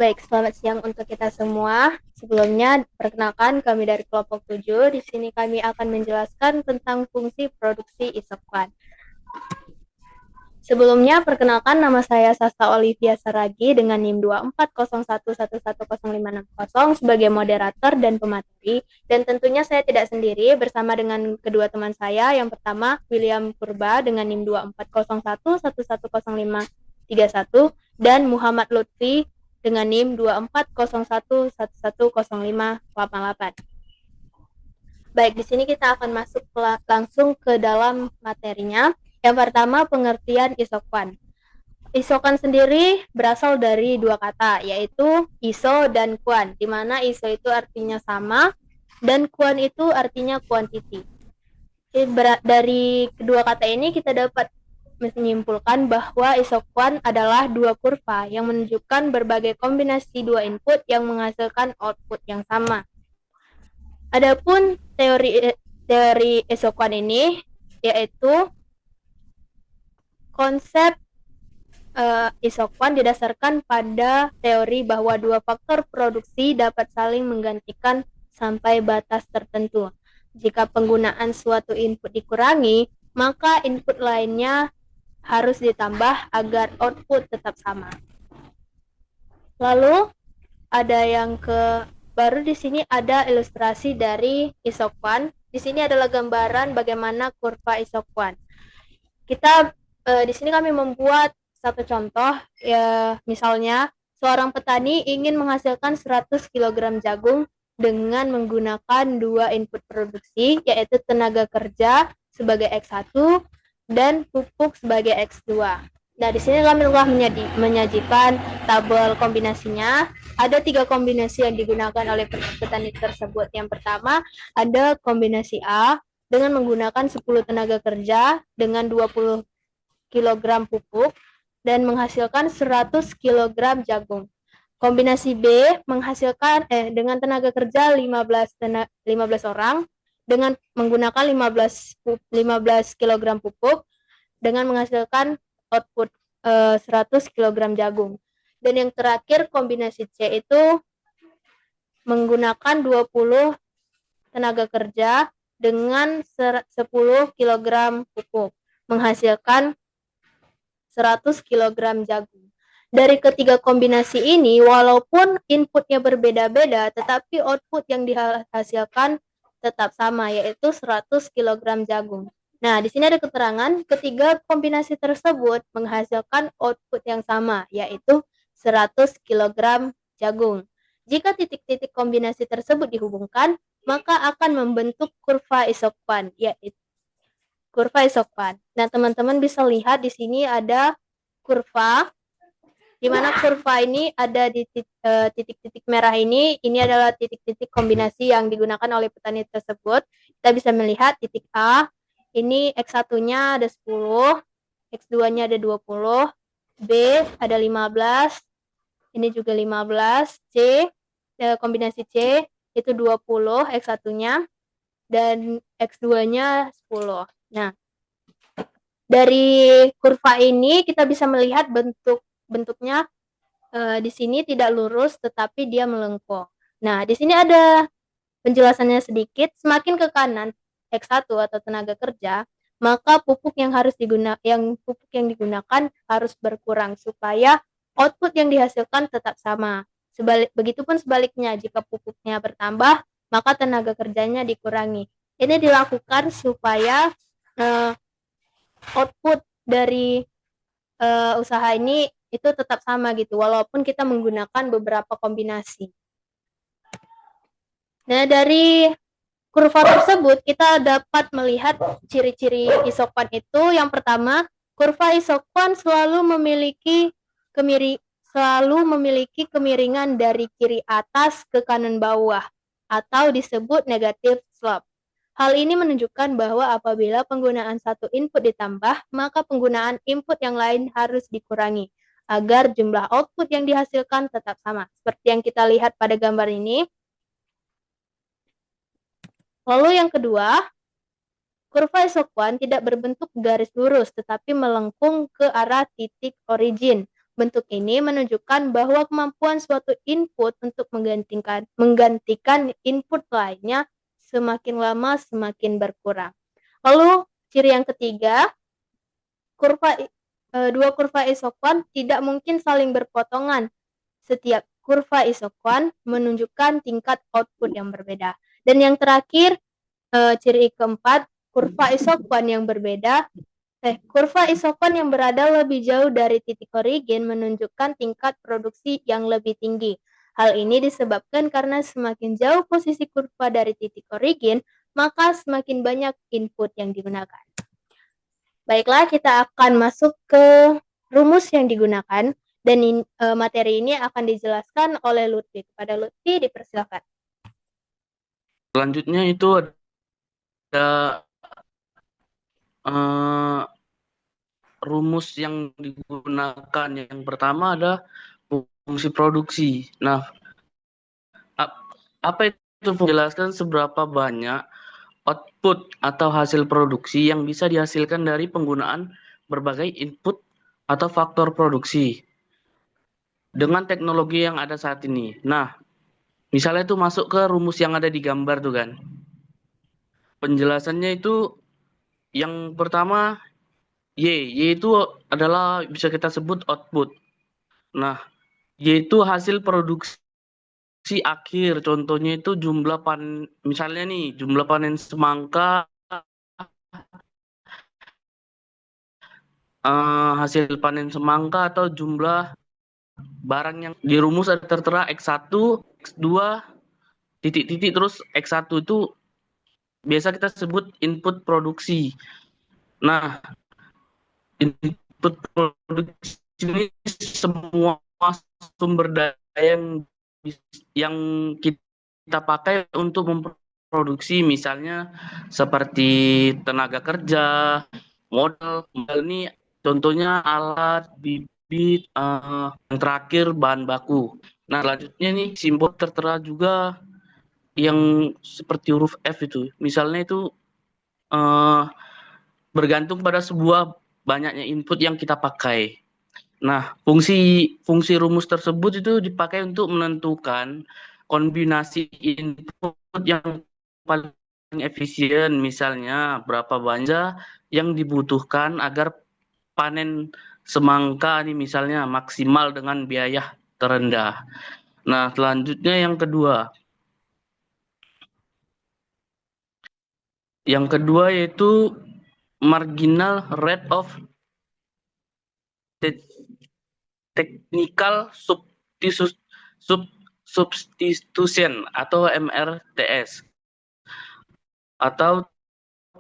Baik, selamat siang untuk kita semua. Sebelumnya, perkenalkan kami dari kelompok 7. Di sini kami akan menjelaskan tentang fungsi produksi isokuan. Sebelumnya, perkenalkan nama saya Sasta Olivia Saragi dengan NIM 24011110560 sebagai moderator dan pemateri. Dan tentunya saya tidak sendiri bersama dengan kedua teman saya. Yang pertama, William Purba dengan NIM 24011110531 dan Muhammad Lutfi dengan NIM 24011110588. Baik, di sini kita akan masuk langsung ke dalam materinya. Yang pertama, pengertian isokuan. Isokuan sendiri berasal dari dua kata, yaitu iso dan kuan, di mana iso itu artinya sama dan kuan itu artinya kuantiti. Dari kedua kata ini kita dapat menyimpulkan bahwa isokuan adalah dua kurva yang menunjukkan berbagai kombinasi dua input yang menghasilkan output yang sama. Adapun teori isokuan ini yaitu konsep isokuan didasarkan pada teori bahwa dua faktor produksi dapat saling menggantikan sampai batas tertentu. Jika penggunaan suatu input dikurangi, maka input lainnya harus ditambah agar output tetap sama. Lalu ada yang baru di sini ada ilustrasi dari isokuan. Di sini adalah gambaran bagaimana kurva isokuan. Kita di sini kami membuat satu contoh, ya, misalnya seorang petani ingin menghasilkan 100 kg jagung dengan menggunakan dua input produksi, yaitu tenaga kerja sebagai X1 dan pupuk sebagai X2. Nah, di sini kami telah menyajikan tabel kombinasinya. Ada 3 kombinasi yang digunakan oleh petani tersebut. Yang pertama, ada kombinasi A dengan menggunakan 10 tenaga kerja dengan 20 kg pupuk dan menghasilkan 100 kg jagung. Kombinasi B menghasilkan dengan tenaga kerja 15 orang dengan menggunakan 15 kg pupuk dengan menghasilkan output 100 kg jagung. Dan yang terakhir kombinasi C itu menggunakan 20 tenaga kerja dengan 10 kg pupuk menghasilkan 100 kg jagung. Dari ketiga kombinasi ini, walaupun inputnya berbeda-beda, tetapi output yang dihasilkan tetap sama, yaitu 100 kg jagung. Nah, di sini ada keterangan ketiga kombinasi tersebut menghasilkan output yang sama, yaitu 100 kg jagung. Jika titik-titik kombinasi tersebut dihubungkan, maka akan membentuk kurva isokuan, yaitu kurva isokuan. Nah, teman-teman bisa lihat di sini ada kurva, di mana kurva ini ada di titik-titik merah ini adalah titik-titik kombinasi yang digunakan oleh petani tersebut. Kita bisa melihat titik A, ini X1-nya ada 10, X2-nya ada 20, B ada 15, ini juga 15, C, kombinasi C itu 20 X1-nya, dan X2-nya 10. Nah, dari kurva ini kita bisa melihat bentuknya di sini tidak lurus tetapi dia melengkung. Nah, di sini ada penjelasannya sedikit. Semakin ke kanan X1 atau tenaga kerja, maka pupuk yang digunakan harus berkurang supaya output yang dihasilkan tetap sama. Begitupun sebaliknya, jika pupuknya bertambah, maka tenaga kerjanya dikurangi. Ini dilakukan supaya output dari usaha ini itu tetap sama gitu, walaupun kita menggunakan beberapa kombinasi. Nah, dari kurva tersebut kita dapat melihat ciri-ciri isokuan itu. Yang pertama, kurva isokuan selalu memiliki kemiringan dari kiri atas ke kanan bawah atau disebut negative slope. Hal ini menunjukkan bahwa apabila penggunaan satu input ditambah, maka penggunaan input yang lain harus dikurangi agar jumlah output yang dihasilkan tetap sama. Seperti yang kita lihat pada gambar ini. Lalu yang kedua, kurva isokuan tidak berbentuk garis lurus, tetapi melengkung ke arah titik origin, Bentuk ini menunjukkan bahwa kemampuan suatu input untuk menggantikan input lainnya semakin lama semakin berkurang. Lalu ciri yang ketiga, dua kurva isokon tidak mungkin saling berpotongan. Setiap kurva isokon menunjukkan tingkat output yang berbeda. Dan yang terakhir, ciri keempat, kurva isokon yang berada lebih jauh dari titik origin menunjukkan tingkat produksi yang lebih tinggi. Hal ini disebabkan karena semakin jauh posisi kurva dari titik origin, maka semakin banyak input yang digunakan. Baiklah, kita akan masuk ke rumus yang digunakan, dan materi ini akan dijelaskan oleh Lutfi. Kepada Lutfi, dipersilakan. Selanjutnya itu ada rumus yang digunakan. Yang pertama ada fungsi produksi. Nah, apa itu menjelaskan seberapa banyak output atau hasil produksi yang bisa dihasilkan dari penggunaan berbagai input atau faktor produksi dengan teknologi yang ada saat ini. Nah, misalnya itu masuk ke rumus yang ada di gambar tuh kan. Penjelasannya itu yang pertama Y itu adalah bisa kita sebut output. Nah, Y itu hasil produksi akhir. Contohnya itu misalnya nih jumlah panen semangka, hasil panen semangka atau jumlah barang yang di rumus ada tertera X1, X2, titik-titik terus X1 itu biasa kita sebut input produksi. Nah, input produksi ini semua sumber daya yang kita pakai untuk memproduksi, misalnya seperti tenaga kerja, modal ini contohnya alat, bibit, yang terakhir bahan baku. Nah, selanjutnya nih simbol tertera juga yang seperti huruf F itu. Misalnya itu bergantung pada sebuah banyaknya input yang kita pakai. Nah, fungsi rumus tersebut itu dipakai untuk menentukan kombinasi input yang paling efisien, misalnya berapa banyak yang dibutuhkan agar panen semangka ini misalnya maksimal dengan biaya terendah. Nah, selanjutnya yang kedua. Yang kedua yaitu marginal rate of technical substitution atau MRTS atau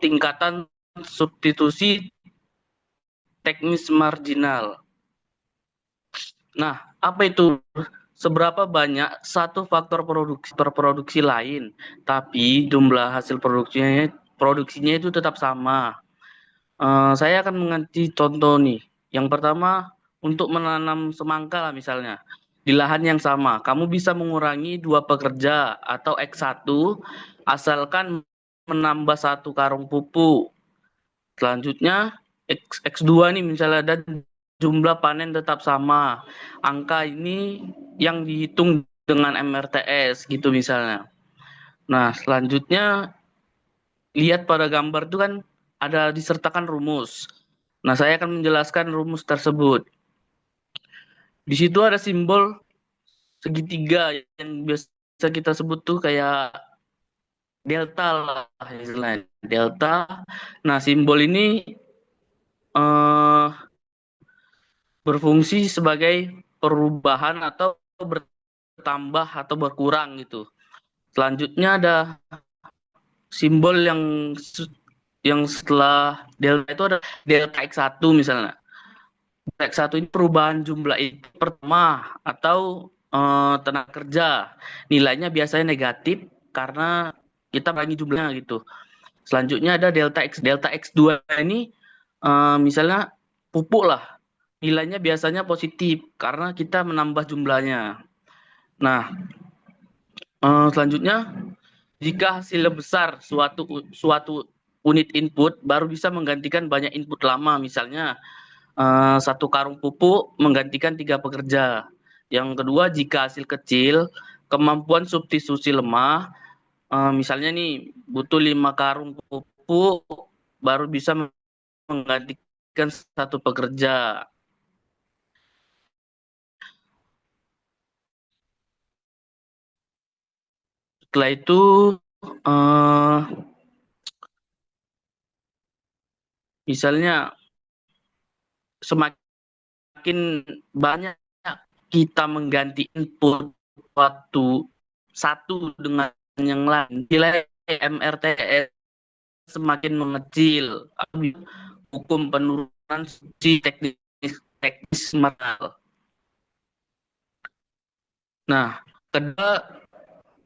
tingkatan substitusi teknis marginal. Nah, apa itu? Seberapa banyak satu faktor produksi lain, tapi jumlah hasil produksinya itu tetap sama. Saya akan mengasih contoh nih. Yang pertama, untuk menanam semangka lah misalnya. Di lahan yang sama, kamu bisa mengurangi 2 pekerja atau X1 asalkan menambah 1 karung pupuk. Selanjutnya X2 nih misalnya dan jumlah panen tetap sama. Angka ini yang dihitung dengan MRTS gitu misalnya. Nah, selanjutnya lihat pada gambar itu kan ada disertakan rumus. Nah, saya akan menjelaskan rumus tersebut. Di situ ada simbol segitiga yang biasa kita sebut tuh kayak delta lah istilahnya. Delta. Nah, simbol ini berfungsi sebagai perubahan atau bertambah atau berkurang gitu. Selanjutnya ada simbol yang setelah delta itu ada delta X1 misalnya. X1 ini perubahan jumlah itu pertama atau tenaga kerja. Nilainya biasanya negatif karena kita bagi jumlahnya gitu. Selanjutnya ada delta X. Delta X2 ini misalnya pupuk lah. Nilainya biasanya positif karena kita menambah jumlahnya. Nah, selanjutnya jika hasilnya besar suatu unit input baru bisa menggantikan banyak input lama, misalnya satu karung pupuk menggantikan 3 pekerja. Yang kedua, jika hasil kecil, kemampuan substitusi lemah, misalnya nih butuh 5 karung pupuk baru bisa menggantikan 1 pekerja. Setelah itu, eh, misalnya semakin banyak kita mengganti input waktu satu dengan yang lain, nilai MRTS semakin mengecil. Hukum penurunan si teknis material. Nah, kedua,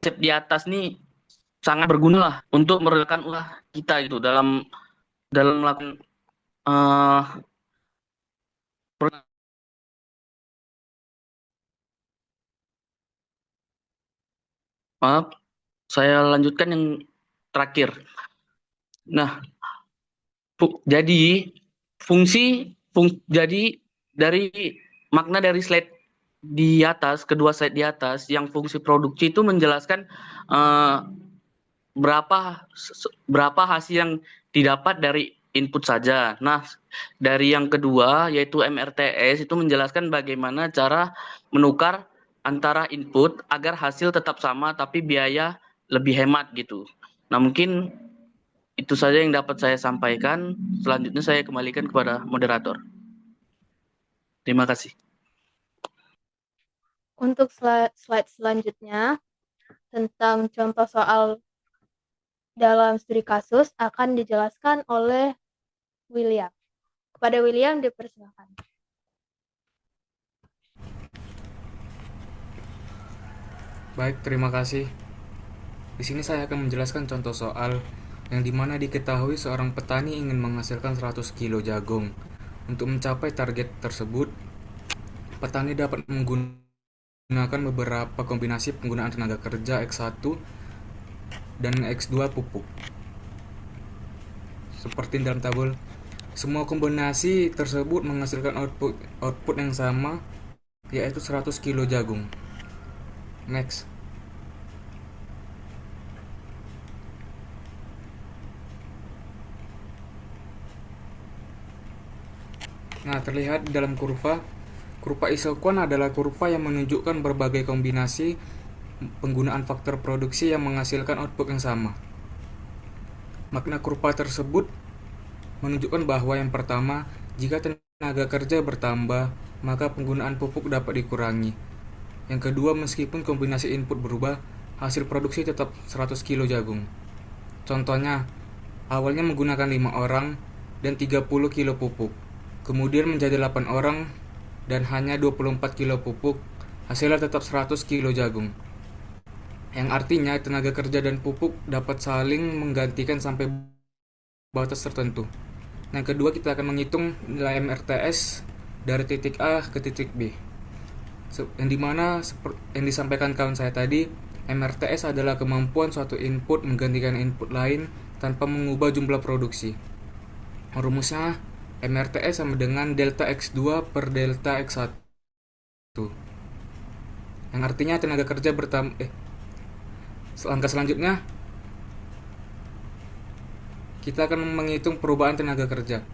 konsep di atas nih sangat berguna lah untuk meredakan ulah kita itu dalam melakukan maaf, saya lanjutkan yang terakhir. Nah, jadi jadi dari makna dari slide di atas, kedua slide di atas, yang fungsi produksi itu menjelaskan berapa hasil yang didapat dari input saja. Nah, dari yang kedua yaitu MRTS itu menjelaskan bagaimana cara menukar antara input agar hasil tetap sama tapi biaya lebih hemat gitu. Nah, mungkin itu saja yang dapat saya sampaikan. Selanjutnya saya kembalikan kepada moderator. Terima kasih. Untuk slide selanjutnya tentang contoh soal dalam studi kasus akan dijelaskan oleh William. Kepada William dipersilakan. Baik, terima kasih. Di sini saya akan menjelaskan contoh soal yang dimana diketahui seorang petani ingin menghasilkan 100 kilo jagung. Untuk mencapai target tersebut, petani dapat menggunakan beberapa kombinasi penggunaan tenaga kerja X1 dan X2 pupuk. Seperti dalam tabel, semua kombinasi tersebut menghasilkan output yang sama, yaitu 100 kilo jagung. Next. Nah, terlihat di dalam kurva isokon adalah kurva yang menunjukkan berbagai kombinasi penggunaan faktor produksi yang menghasilkan output yang sama. Makna kurva tersebut menunjukkan bahwa yang pertama, jika tenaga kerja bertambah, maka penggunaan pupuk dapat dikurangi. Yang kedua, meskipun kombinasi input berubah, hasil produksi tetap 100 kilo jagung. Contohnya, awalnya menggunakan 5 orang dan 30 kilo pupuk. Kemudian menjadi 8 orang dan hanya 24 kilo pupuk, hasilnya tetap 100 kilo jagung. Yang artinya tenaga kerja dan pupuk dapat saling menggantikan sampai batas tertentu. Yang kedua, kita akan menghitung nilai MRTS dari titik A ke titik B. Yang dimana yang disampaikan kawan saya tadi, MRTS adalah kemampuan suatu input menggantikan input lain tanpa mengubah jumlah produksi. Rumusnya, MRTS sama dengan delta X2 per delta X1. Yang artinya tenaga kerja bertambah. Langkah selanjutnya, kita akan menghitung perubahan tenaga kerja.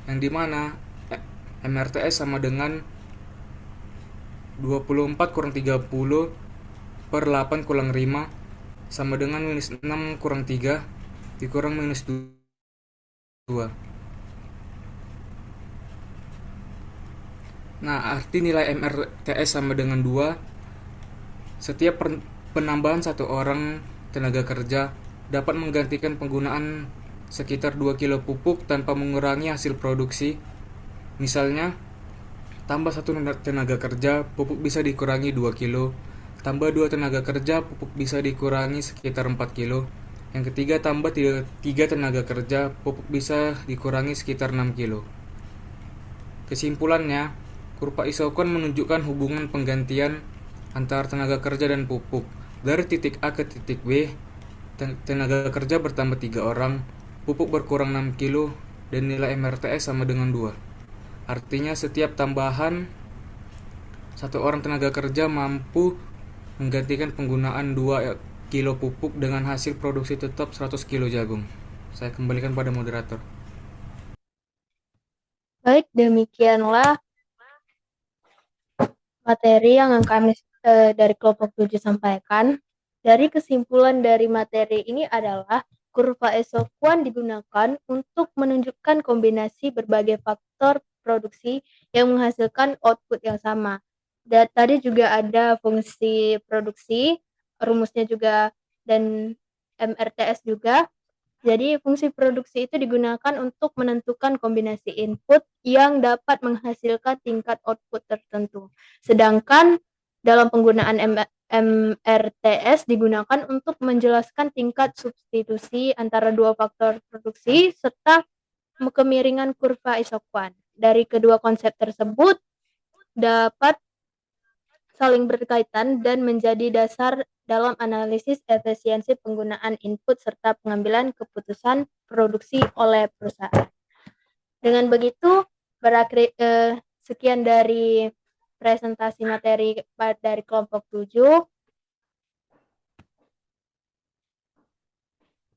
Yang dimana MRTS sama dengan 24 kurang 30 per 8 kurang 5 sama dengan minus 6 kurang 3 dikurang minus 2. Nah, arti nilai MRTS sama dengan 2. Setiap penambahan 1 orang tenaga kerja dapat menggantikan penggunaan sekitar 2 kilo pupuk tanpa mengurangi hasil produksi. Misalnya, tambah 1 tenaga kerja, pupuk bisa dikurangi 2 kilo. Tambah 2 tenaga kerja, pupuk bisa dikurangi sekitar 4 kilo. Yang ketiga, tambah 3 tenaga kerja, pupuk bisa dikurangi sekitar 6 kilo. Kesimpulannya, kurva isokon menunjukkan hubungan penggantian antara tenaga kerja dan pupuk. Dari titik A ke titik B, tenaga kerja bertambah 3 orang, pupuk berkurang 6 kilo, dan nilai MRTS sama dengan 2. Artinya setiap tambahan satu orang tenaga kerja mampu menggantikan penggunaan 2 kilo pupuk dengan hasil produksi tetap 100 kilo jagung. Saya kembalikan pada moderator. Baik, demikianlah materi yang kami dari kelompok 7 sampaikan. Dari kesimpulan dari materi ini adalah kurva Esoquan digunakan untuk menunjukkan kombinasi berbagai faktor produksi yang menghasilkan output yang sama. Dan tadi juga ada fungsi produksi, rumusnya juga, dan MRTS juga. Jadi fungsi produksi itu digunakan untuk menentukan kombinasi input yang dapat menghasilkan tingkat output tertentu. Sedangkan dalam penggunaan MRTS digunakan untuk menjelaskan tingkat substitusi antara dua faktor produksi serta kemiringan kurva Esoquan. Dari kedua konsep tersebut dapat saling berkaitan dan menjadi dasar dalam analisis efisiensi penggunaan input serta pengambilan keputusan produksi oleh perusahaan. Dengan begitu, berakhir sekian dari presentasi materi dari kelompok 7.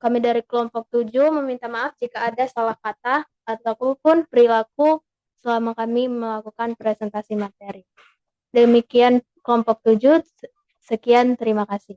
Kami dari kelompok 7 meminta maaf jika ada salah kata ataupun perilaku selama kami melakukan presentasi materi. Demikian kelompok 7, sekian, terima kasih.